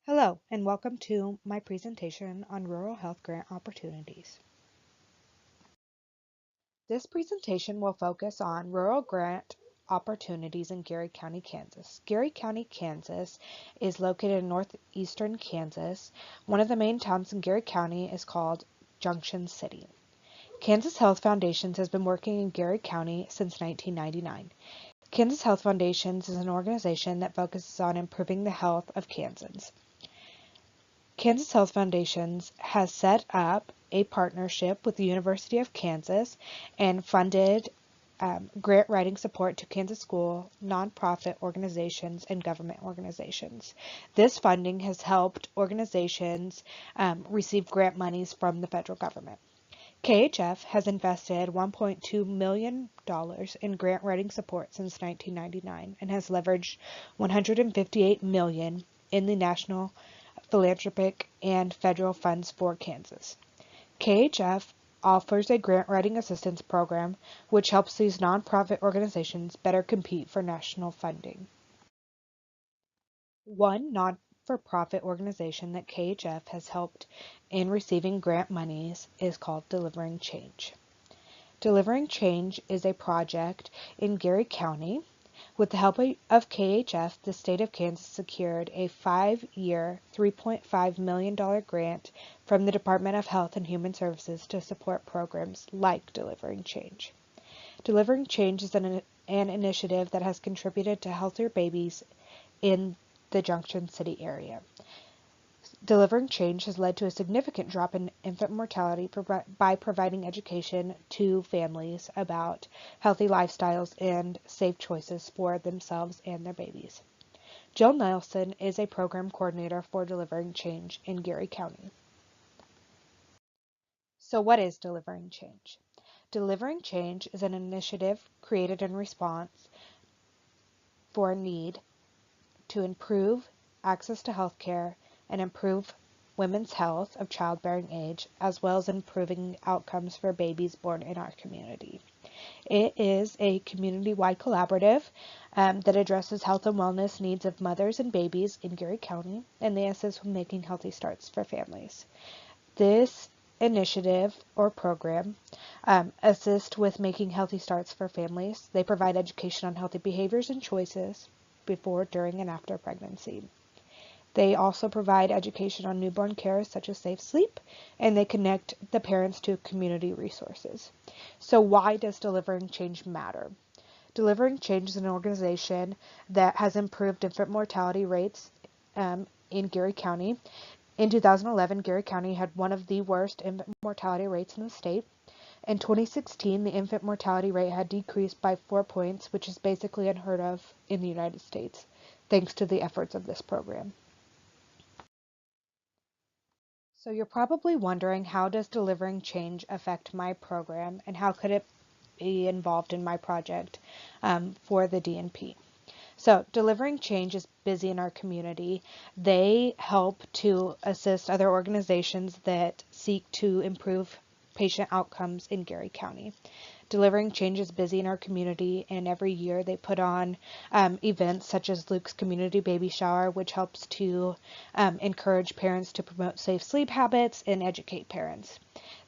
Hello, and welcome to my presentation on rural health grant opportunities. This presentation will focus on rural grant opportunities in Geary County, Kansas. Geary County, Kansas is located in northeastern Kansas. One of the main towns in Geary County is called Junction City. Kansas Health Foundations has been working in Geary County since 1999. Kansas Health Foundations is an organization that focuses on improving the health of Kansans. Kansas Health Foundations has set up a partnership with the University of Kansas and funded grant writing support to Kansas school, nonprofit organizations, and government organizations. This funding has helped organizations receive grant monies from the federal government. KHF has invested $1.2 million in grant writing support since 1999 and has leveraged $158 million in the national philanthropic and federal funds for Kansas. KHF offers a grant writing assistance program which helps these nonprofit organizations better compete for national funding. One not-for-profit organization that KHF has helped in receiving grant monies is called Delivering Change. Delivering Change is a project in Geary County. With the help of KHF, the state of Kansas secured a 5-year, $3.5 million grant from the Department of Health and Human Services to support programs like Delivering Change. Delivering Change is an initiative that has contributed to healthier babies in the Junction City area. Delivering Change has led to a significant drop in infant mortality by providing education to families about healthy lifestyles and safe choices for themselves and their babies. Jill Nelson is a program coordinator for Delivering Change in Geary County. So what is Delivering Change? Delivering Change is an initiative created in response for a need to improve access to health care and improve women's health of childbearing age, as well as improving outcomes for babies born in our community. It is a community-wide collaborative that addresses health and wellness needs of mothers and babies in Geary County, and they assist with making healthy starts for families. This initiative or program assist with making healthy starts for families. They provide education on healthy behaviors and choices before, during, and after pregnancy. They also provide education on newborn care, such as safe sleep, and they connect the parents to community resources. So why does Delivering Change matter? Delivering Change is an organization that has improved infant mortality rates in Geary County. In 2011, Geary County had one of the worst infant mortality rates in the state. In 2016, the infant mortality rate had decreased by 4 points, which is basically unheard of in the United States, thanks to the efforts of this program. So you're probably wondering, how does Delivering Change affect my program and how could it be involved in my project for the DNP? So Delivering Change is busy in our community. They help to assist other organizations that seek to improve patient outcomes in Geary County. Delivering Change is busy in our community, and every year they put on events such as Luke's Community Baby Shower, which helps to encourage parents to promote safe sleep habits and educate parents.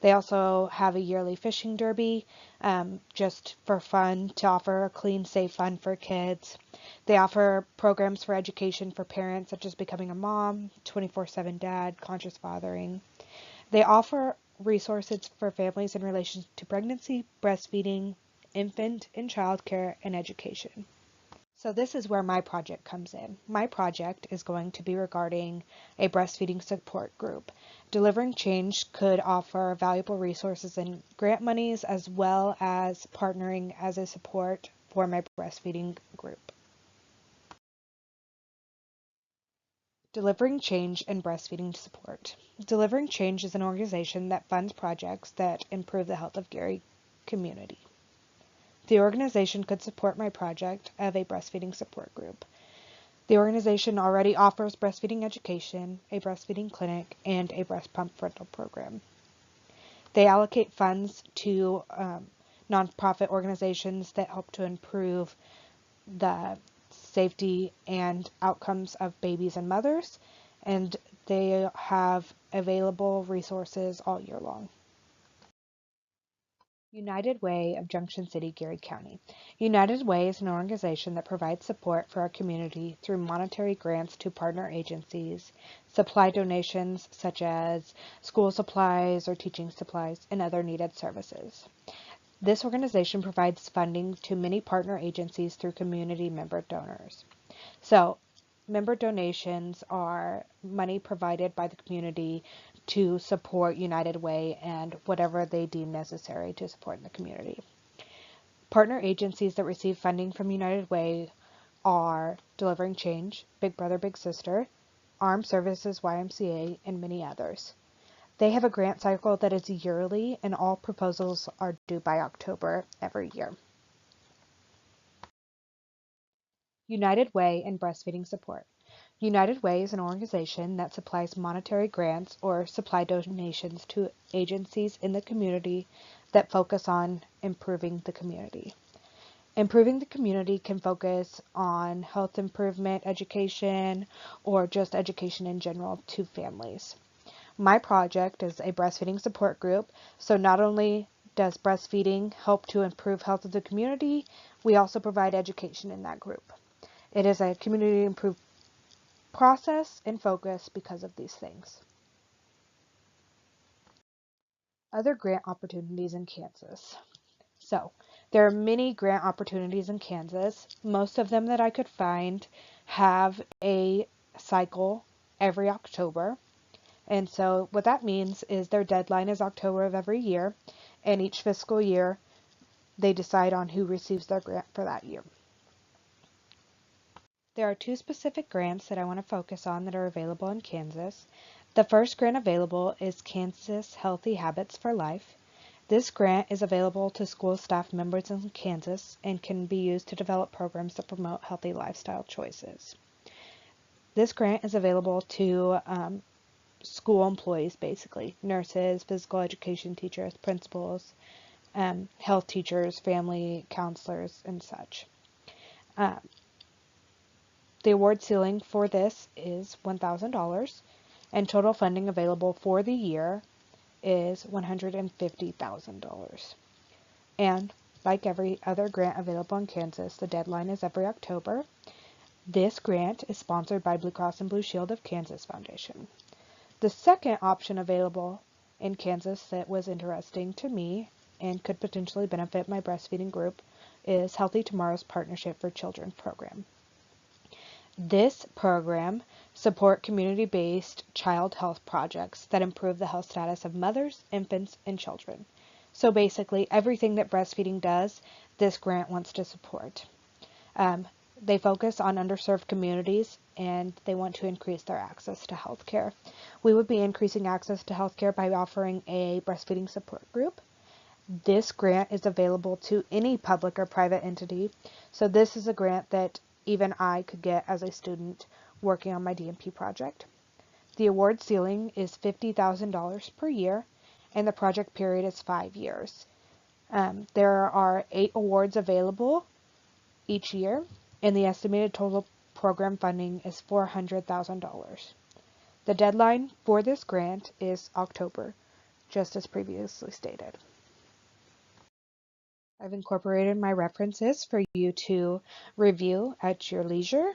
They also have a yearly fishing derby just for fun, to offer a clean, safe fun for kids. They offer programs for education for parents, such as becoming a mom, 24/7 dad, conscious fathering. They offer resources for families in relation to pregnancy, breastfeeding, infant and child care, and education. So this is where my project comes in. My project is going to be regarding a breastfeeding support group. Delivering Change could offer valuable resources and grant monies, as well as partnering as a support for my breastfeeding group. Delivering Change and breastfeeding support. Delivering Change is an organization that funds projects that improve the health of Geary community. The organization could support my project of a breastfeeding support group. The organization already offers breastfeeding education, a breastfeeding clinic, and a breast pump rental program. They allocate funds to nonprofit organizations that help to improve the safety and outcomes of babies and mothers, and they have available resources all year long. United Way of Junction City, Geary County. United Way is an organization that provides support for our community through monetary grants to partner agencies, supply donations such as school supplies or teaching supplies, and other needed services. This organization provides funding to many partner agencies through community member donors. So, member donations are money provided by the community to support United Way and whatever they deem necessary to support the community. Partner agencies that receive funding from United Way are Delivering Change, Big Brother Big Sister, Armed Services YMCA, and many others. They have a grant cycle that is yearly, and all proposals are due by October every year. United Way and breastfeeding support. United Way is an organization that supplies monetary grants or supply donations to agencies in the community that focus on improving the community. Improving the community can focus on health improvement, education, or just education in general to families. My project is a breastfeeding support group, so not only does breastfeeding help to improve health of the community, we also provide education in that group. It is a community improved process and focus because of these things. Other grant opportunities in Kansas. So, there are many grant opportunities in Kansas. Most of them that I could find have a cycle every October. And so what that means is their deadline is October of every year, and each fiscal year they decide on who receives their grant for that year. There are two specific grants that I want to focus on that are available in Kansas. The first grant available is Kansas Healthy Habits for Life. This grant is available to school staff members in Kansas and can be used to develop programs that promote healthy lifestyle choices. This grant is available to school employees, basically nurses, physical education teachers, principals, health teachers, family counselors, and such. The award ceiling for this is $1,000, and total funding available for the year is $150,000. And like every other grant available in Kansas, the deadline is every October. This grant is sponsored by Blue Cross and Blue Shield of Kansas Foundation. The second option available in Kansas that was interesting to me and could potentially benefit my breastfeeding group is Healthy Tomorrow's Partnership for Children program. This program supports community-based child health projects that improve the health status of mothers, infants, and children. So basically, everything that breastfeeding does, this grant wants to support. They focus on underserved communities, and they want to increase their access to health care. We would be increasing access to health care by offering a breastfeeding support group. This grant is available to any public or private entity, so this is a grant that even I could get as a student working on my DMP project. The award ceiling is $50,000 per year, and the project period is 5 years. There are 8 awards available each year, and the estimated total program funding is $400,000. The deadline for this grant is October, just as previously stated. I've incorporated my references for you to review at your leisure.